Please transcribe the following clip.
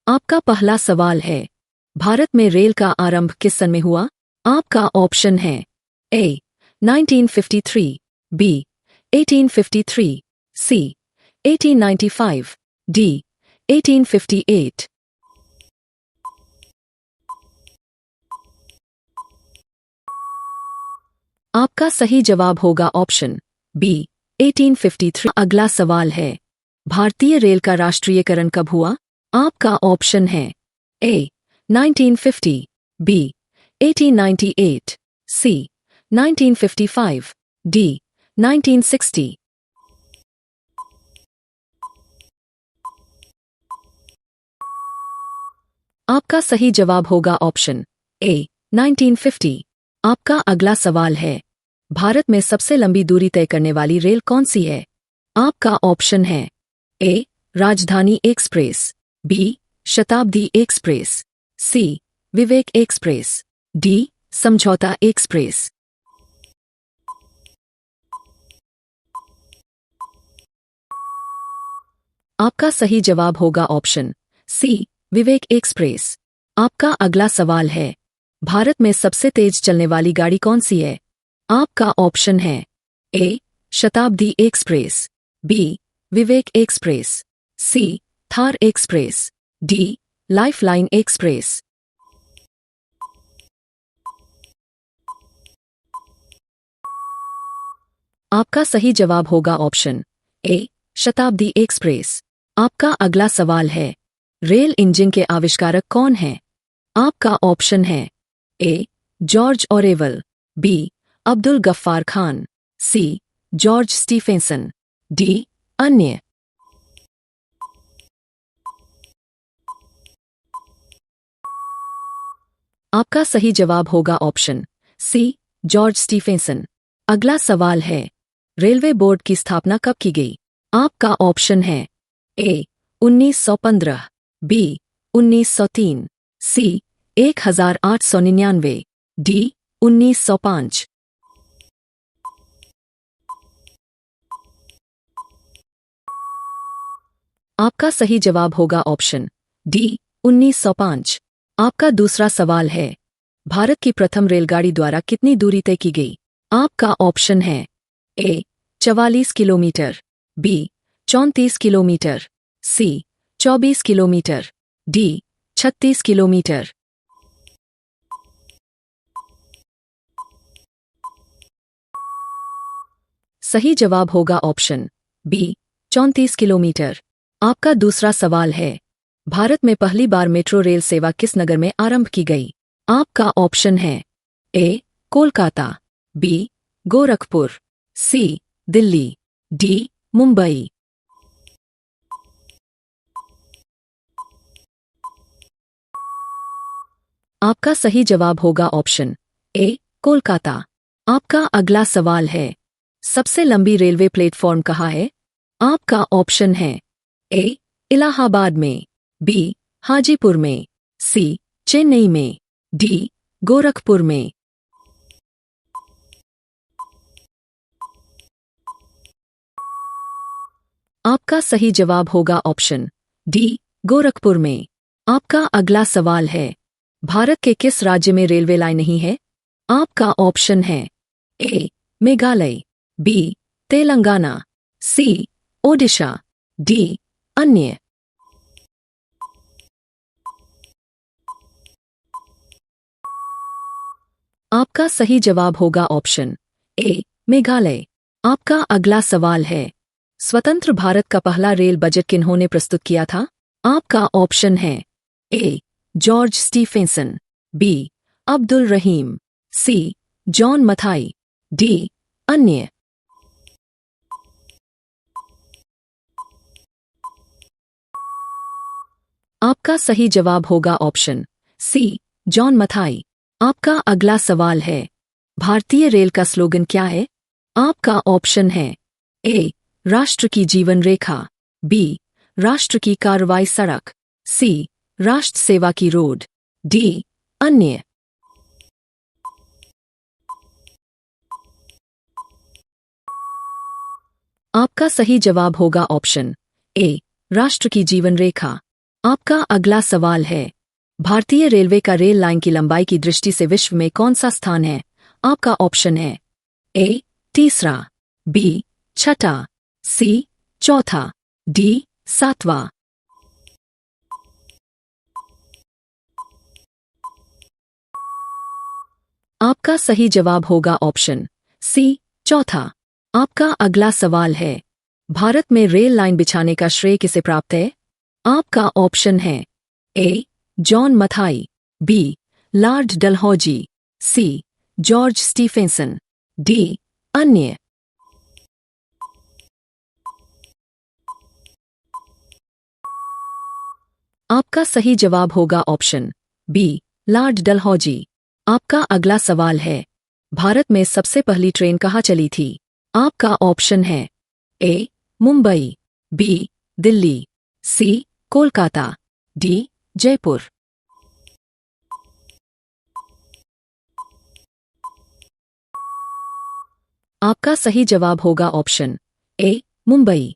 आपका पहला सवाल है, भारत में रेल का आरंभ किस सन में हुआ? आपका ऑप्शन है ए 1953, बी 1853, सी 1895, डी 1858। आपका सही जवाब होगा ऑप्शन बी 1853। अगला सवाल है, भारतीय रेल का राष्ट्रीयकरण कब हुआ? आपका ऑप्शन है ए 1950, बी 1898, सी 1955, डी 1960। आपका सही जवाब होगा ऑप्शन ए 1950। आपका अगला सवाल है, भारत में सबसे लंबी दूरी तय करने वाली रेल कौन सी है? आपका ऑप्शन है ए राजधानी एक्सप्रेस, बी शताब्दी एक्सप्रेस, सी विवेक एक्सप्रेस, डी समझौता एक्सप्रेस। आपका सही जवाब होगा ऑप्शन सी विवेक एक्सप्रेस। आपका अगला सवाल है, भारत में सबसे तेज चलने वाली गाड़ी कौन सी है? आपका ऑप्शन है A Shatabdi express, B Vivek express, C Thar express, D lifeline express. आपका सही जवाब होगा ऑप्शन ए शताब्दी एक्सप्रेस। आपका अगला सवाल है, रेल इंजन के आविष्कारक कौन हैं? आपका ऑप्शन है A George Orwell, B Abdul Gaffar Khan, C George Stephenson, D अन्य। आपका सही जवाब होगा ऑप्शन सी जॉर्ज स्टीफेंसन। अगला सवाल है, रेलवे बोर्ड की स्थापना कब की गई? आपका ऑप्शन है ए 1915, बी 1903, सी 1899, डी 1905। आपका सही जवाब होगा ऑप्शन डी 1905। आपका दूसरा सवाल है, भारत की प्रथम रेलगाड़ी द्वारा कितनी दूरी तय की गई? आपका ऑप्शन है ए 44 किलोमीटर, बी 34 किलोमीटर, सी 24 किलोमीटर, डी 36 किलोमीटर। सही जवाब होगा ऑप्शन बी 34 किलोमीटर। आपका दूसरा सवाल है, भारत में पहली बार मेट्रो रेल सेवा किस नगर में आरंभ की गई? आपका ऑप्शन है ए कोलकाता, बी गोरखपुर, सी दिल्ली, डी मुंबई। आपका सही जवाब होगा ऑप्शन ए कोलकाता। आपका अगला सवाल है, सबसे लंबी रेलवे प्लेटफॉर्म कहाँ है? आपका ऑप्शन है ए इलाहाबाद में, बी हाजीपुर में, सी चेन्नई में, डी गोरखपुर में। आपका सही जवाब होगा ऑप्शन डी गोरखपुर में। आपका अगला सवाल है, भारत के किस राज्य में रेलवे लाइन नहीं है? आपका ऑप्शन है ए मेघालय, बी तेलंगाना, सी ओडिशा, डी अन्य। आपका सही जवाब होगा ऑप्शन ए मेघालय। आपका अगला सवाल है, स्वतंत्र भारत का पहला रेल बजट किन्होंने प्रस्तुत किया था? आपका ऑप्शन है A George Stephenson, B Abdul Rahim, C John Mathai, D अन्य। आपका सही जवाब होगा ऑप्शन सी जॉन मथाई। आपका अगला सवाल है, भारतीय रेल का स्लोगन क्या है? आपका ऑप्शन है ए राष्ट्र की जीवन रेखा, बी राष्ट्र की कार्रवाई सड़क, सी राष्ट्र सेवा की रोड, डी अन्य। आपका सही जवाब होगा ऑप्शन ए राष्ट्र की जीवन रेखा। आपका अगला सवाल है, भारतीय रेलवे का रेल लाइन की लंबाई की दृष्टि से विश्व में कौन सा स्थान है? आपका ऑप्शन है ए तीसरा, बी छठा, सी चौथा, डी सातवां। आपका सही जवाब होगा ऑप्शन सी चौथा। आपका अगला सवाल है, भारत में रेल लाइन बिछाने का श्रेय किसे प्राप्त है? आपका ऑप्शन है A John Mathai, B Lord Dalhousie, C George Stephenson, D अन्य। आपका सही जवाब होगा ऑप्शन बी लॉर्ड डलहौजी। आपका अगला सवाल है, भारत में सबसे पहली ट्रेन कहाँ चली थी? आपका ऑप्शन है ए मुंबई, बी दिल्ली, सी कोलकाता, डी जयपुर। आपका सही जवाब होगा ऑप्शन ए मुंबई।